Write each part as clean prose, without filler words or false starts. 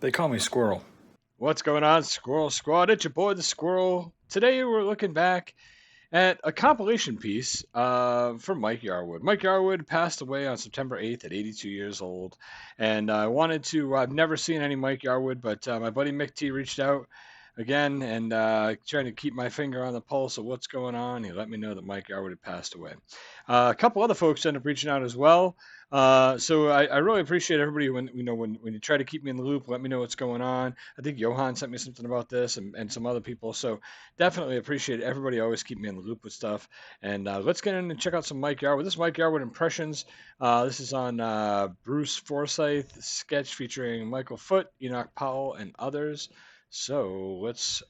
They call me Squirrel. What's going on, Squirrel Squad? It's your boy, the Squirrel. Today we're looking back at a compilation piece from Mike Yarwood. Mike Yarwood passed away on September 8th at 82 years old. And I wanted to, I've never seen any Mike Yarwood, but my buddy Mick T reached out again and trying to keep my finger on the pulse of what's going on. He let me know that Mike Yarwood had passed away. A couple other folks ended up reaching out as well. So I really appreciate everybody when you try to keep me in the loop, let me know what's going on. I think Johan sent me something about this and some other people. So definitely appreciate everybody always keep me in the loop with stuff. And let's get in and check out some Mike Yarwood. This is Mike Yarwood impressions. This is on Bruce Forsyth sketch featuring Michael Foote, Enoch Powell, and others. So let's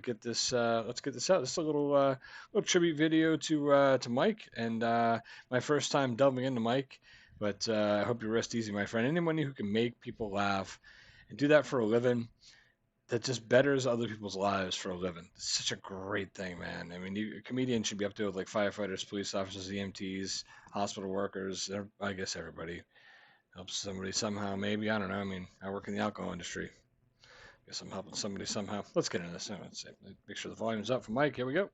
get this. Let's get this out. This is a little tribute video to Mike, and my first time delving into Mike. But I hope you rest easy, my friend. Anyone who can make people laugh and do that for a living, that just betters other people's lives for a living. It's such a great thing, man. I mean, a comedian should be up there with like firefighters, police officers, EMTs, hospital workers. I guess everybody helps somebody somehow. Maybe, I don't know. I mean, I work in the alcohol industry. Guess I'm helping somebody somehow. Let's get into this. Let's make sure the volume's up for Mike. Here we go.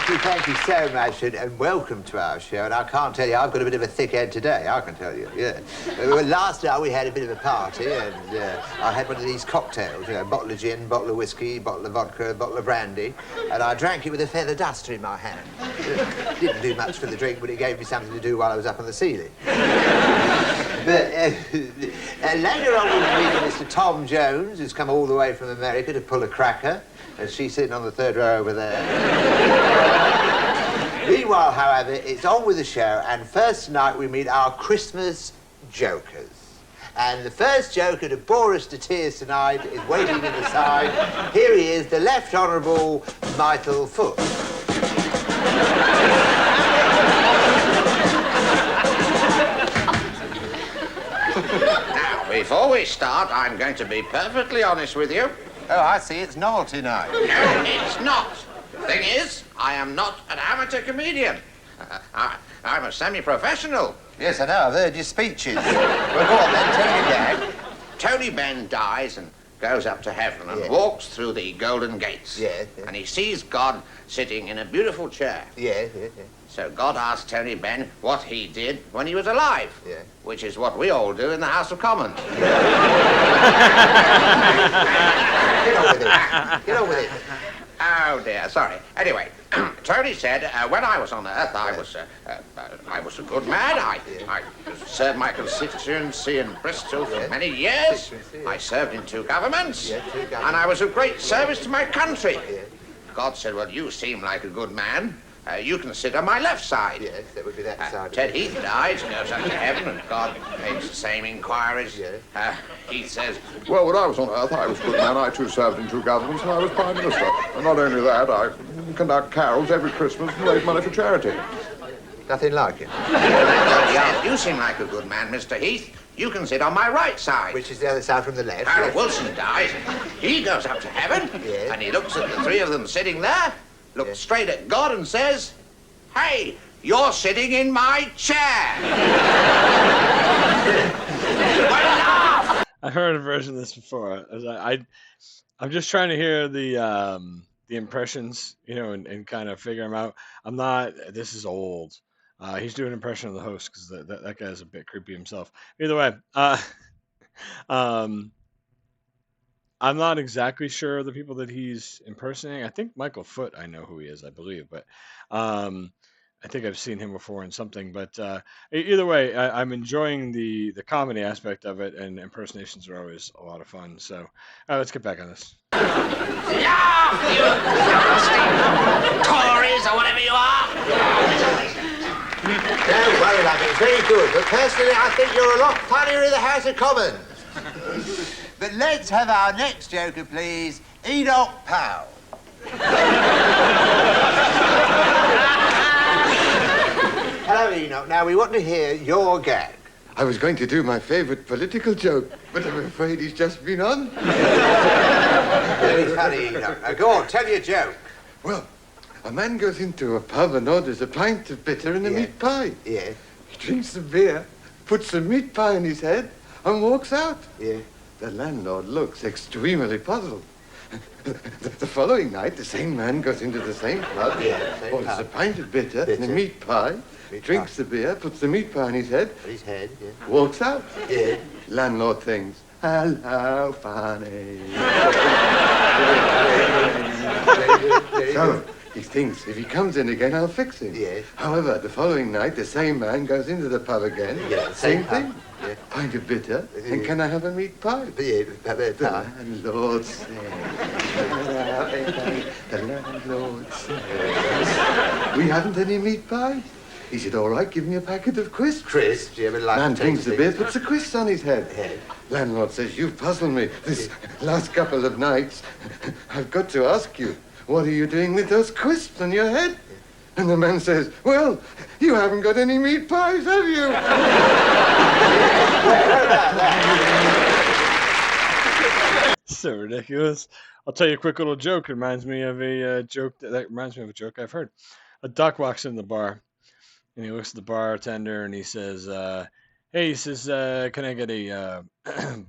Thank you so much, and welcome to our show. And I can't tell you, I've got a bit of a thick head today, I can tell you, yeah. Well, last night we had a bit of a party, and I had one of these cocktails, a bottle of gin, bottle of whiskey, bottle of vodka, bottle of brandy, and I drank it with a feather duster in my hand. Didn't do much for the drink, but it gave me something to do while I was up on the ceiling. But later on we'll meet Mr. Tom Jones, who's come all the way from America to pull a cracker, and she's sitting on the third row over there. Meanwhile, however, it's on with the show, and first tonight we meet our Christmas jokers. And the first joker to bore us to tears tonight is waiting in the side. Here he is, the Left Honourable Michael Foote. Now, before we start, I'm going to be perfectly honest with you. Oh, I see, it's novelty night. No, it's not. Thing is, I am not an amateur comedian. I'm a semi-professional. Yes, I know, I've heard your speeches. Well, go on then, tell me your gag. Tony Benn dies and goes up to heaven and walks through the golden gates. Yeah. And he sees God sitting in a beautiful chair. Yeah. So God asked Tony Benn what he did when he was alive. Yeah. Which is what we all do in the House of Commons. Get on with it. Oh dear, sorry. Anyway, Tony said when I was on Earth, I was a good man. I served my constituency in Bristol for many years. I served in two governments, and I was of great service to my country. God said, well, you seem like a good man. You can sit on my left side. Yes, that would be that side. Ted Heath dies, goes up to heaven, and God makes the same inquiries. Heath says, well, when I was on Earth, I was a good man. I, too, served in two governments, and I was Prime Minister. And not only that, I conduct carols every Christmas and raise money for charity. Nothing like it. God says, you seem like a good man, Mr. Heath. You can sit on my right side. Which is the other side from the left. Harold Wilson dies. He goes up to heaven, and he looks at the three of them sitting there, looks straight at God and says, hey, you're sitting in my chair. I heard a version of this before. I'm just trying to hear the impressions, and kind of figure them out. This is old. He's doing an impression of the host because that guy's a bit creepy himself. Either way, I'm not exactly sure of the people that he's impersonating. I think Michael Foote, I know who he is, I believe, but I think I've seen him before in something. But either way, I'm enjoying the comedy aspect of it, and impersonations are always a lot of fun. So let's get back on this. Yeah, you nasty Tories or whatever you are. Don't worry, love, it's very good. But personally, I think you're a lot funnier in the House of Commons. But let's have our next joker, please, Enoch Powell. Hello, Enoch. Now, we want to hear your gag. I was going to do my favorite political joke, but I'm afraid he's just been on. Very funny, Enoch. Now, go on, tell your joke. Well, a man goes into a pub and orders a pint of bitter and a meat pie. Yeah. He drinks the beer, puts the meat pie in his head, and walks out. Yeah. The landlord looks extremely puzzled. The following night, the same man goes into the same pub, orders a pint of bitter and a meat pie, drinks the beer, puts the meat pie in his head, walks out. Yeah. Landlord thinks, hello, funny. So, he thinks, if he comes in again, I'll fix him. Yes. However, the following night, the same man goes into the pub again. Yeah, same pub. thing. Yeah. Pint of bitter, and can I have a meat pie? Yeah, The landlord says, the landlord says, we haven't any meat pies. He said, all right, give me a packet of crisps. Crisps, yeah, but like... Man drinks the beer, puts the crisps on his head. Landlord says, you've puzzled me this last couple of nights. I've got to ask you, what are you doing with those crisps on your head? And the man says, well, you haven't got any meat pies, have you? So ridiculous. I'll tell you a quick little joke. It reminds me of a joke that reminds me of a joke I've heard. A duck walks in the bar, and he looks at the bartender, and he says, "Hey," he says, "can I get a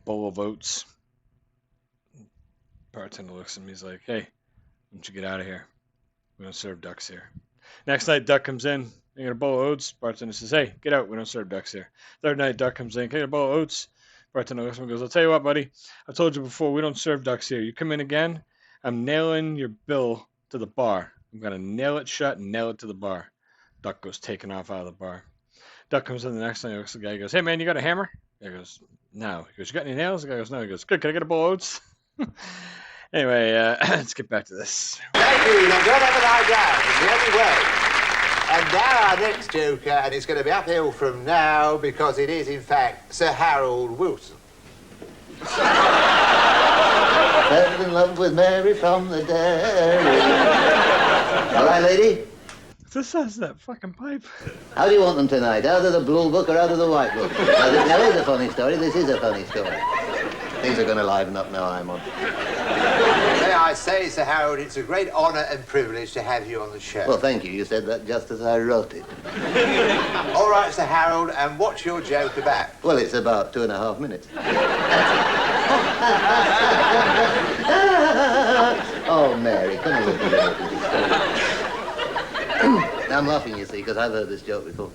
bowl of oats?" Bartender looks at him. He's like, "Hey, why don't you get out of here? We don't serve ducks here." Next night, duck comes in. "You get a bowl of oats?" Bartender says, "Hey, get out. We don't serve ducks here." Third night, duck comes in. "Can I get a bowl of oats?" Bartender looks at him and goes, "I'll tell you what, buddy. I told you before, we don't serve ducks here. You come in again, I'm nailing your bill to the bar. I'm going to nail it shut and nail it to the bar." Duck goes taking off out of the bar. Duck comes in the next night, looks at the guy, he goes, "Hey, man, you got a hammer?" The guy goes, "No." He goes, "You got any nails?" The guy goes, "No." He goes, "Good, can I get a bowl of oats?" Anyway, let's get back to this. Thank you. Now, don't ever lie down. It's the only way. And now our next joker, and it's going to be uphill from now because it is, in fact, Sir Harold Wilson. Fell in love with Mary from the dairy. All right, lady? This has that fucking pipe. How do you want them tonight? Out of the blue book or out of the white book? Now, here's a funny story. This is a funny story. Things are going to liven up now I'm on. May I say, Sir Harold, it's a great honour and privilege to have you on the show. Well, thank you. You said that just as I wrote it. All right, Sir Harold, and what's your joke about? Well, it's about 2.5 minutes. Oh, Mary, come and look at this. I'm laughing, you see, because I've heard this joke before.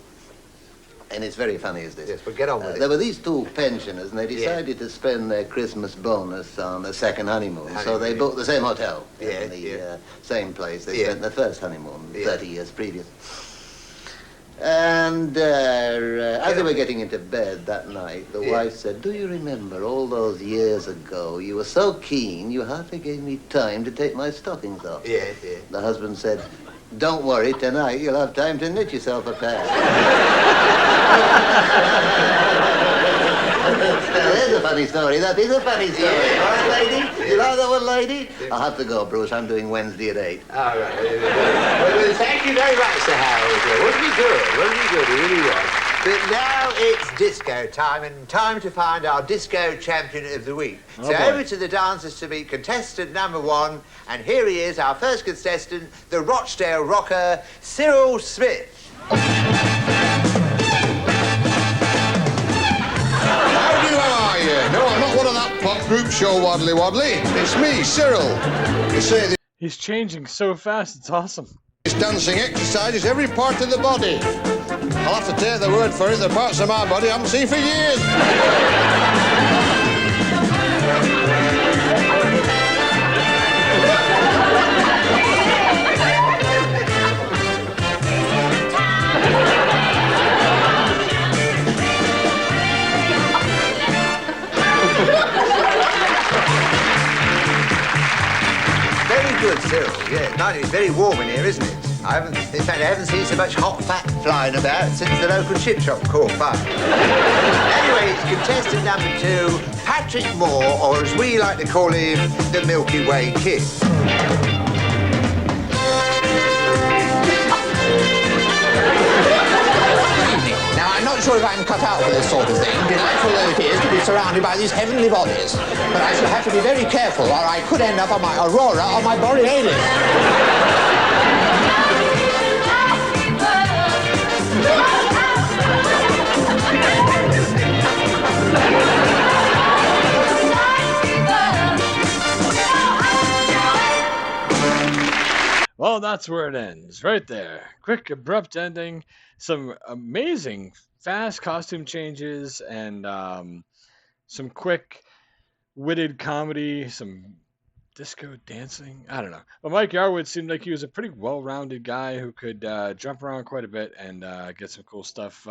And it's very funny as this. Yes, but get on with it. There were these two pensioners, and they decided to spend their Christmas bonus on a second honeymoon. So they booked the same hotel, in the same place they spent their first honeymoon 30 years previous. And as they were getting into bed that night, the wife said, "Do you remember all those years ago, you were so keen, you hardly gave me time to take my stockings off?" The husband said, "Don't worry, tonight you'll have time to knit yourself a pair." Now, there's a funny story. That is a funny story. All right, lady? You like that one, lady? I'll have to go, Bruce. I'm doing Wednesday at 8. All right. Well, thank you very much, Sir Harold. Wasn't he good? Wasn't he good? He really was. But now it's disco time, and time to find our disco champion of the week. So over to the dancers to meet contestant number 1, and here he is, our first contestant, the Rochdale rocker, Cyril Smith. How are you? No, I'm not one of that pop group show waddly waddly. It's me, Cyril. You say He's changing so fast, it's awesome. this dancing exercise is every part of the body. I'll have to take the word for it. The parts of my body I haven't seen for years. Very good, Cyril. Yeah, no, it's very warm in here, isn't it? In fact, I haven't seen so much hot fat flying about since the local chip shop caught fire. Anyway, it's contestant number 2, Patrick Moore, or as we like to call him, the Milky Way Kid. Now, I'm not sure if I'm cut out for this sort of thing, delightful though it is to be surrounded by these heavenly bodies. But I shall have to be very careful, or I could end up on my Aurora or my Borealis. well, that's where it ends. Right there. Quick, abrupt ending. Some amazing, fast costume changes and some quick, witted comedy. Some disco dancing. I don't know. But Mike Yarwood seemed like he was a pretty well-rounded guy who could jump around quite a bit and get some cool stuff.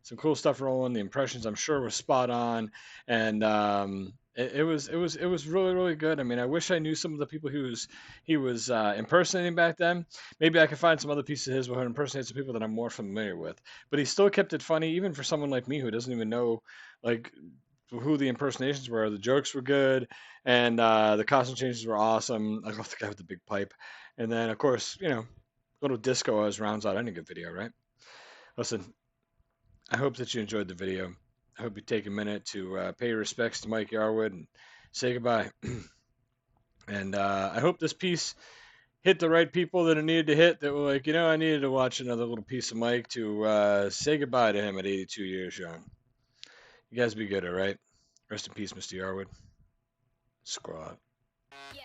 Some cool stuff rolling. The impressions, I'm sure, were spot on, and it was really good. I mean, I wish I knew some of the people he was impersonating back then. Maybe I could find some other pieces of his where he impersonates some people that I'm more familiar with. But he still kept it funny, even for someone like me who doesn't even know like who the impersonations were. The jokes were good, and the costume changes were awesome. I love the guy with the big pipe, and then of course, little disco always rounds out any good video, right? Listen, I hope that you enjoyed the video. I hope you take a minute to pay your respects to Mike Yarwood and say goodbye. And I hope this piece hit the right people that it needed to hit, that were like, I needed to watch another little piece of Mike to say goodbye to him at 82 years young. You guys be good, all right? Rest in peace, Mr. Yarwood. Squad. Yeah.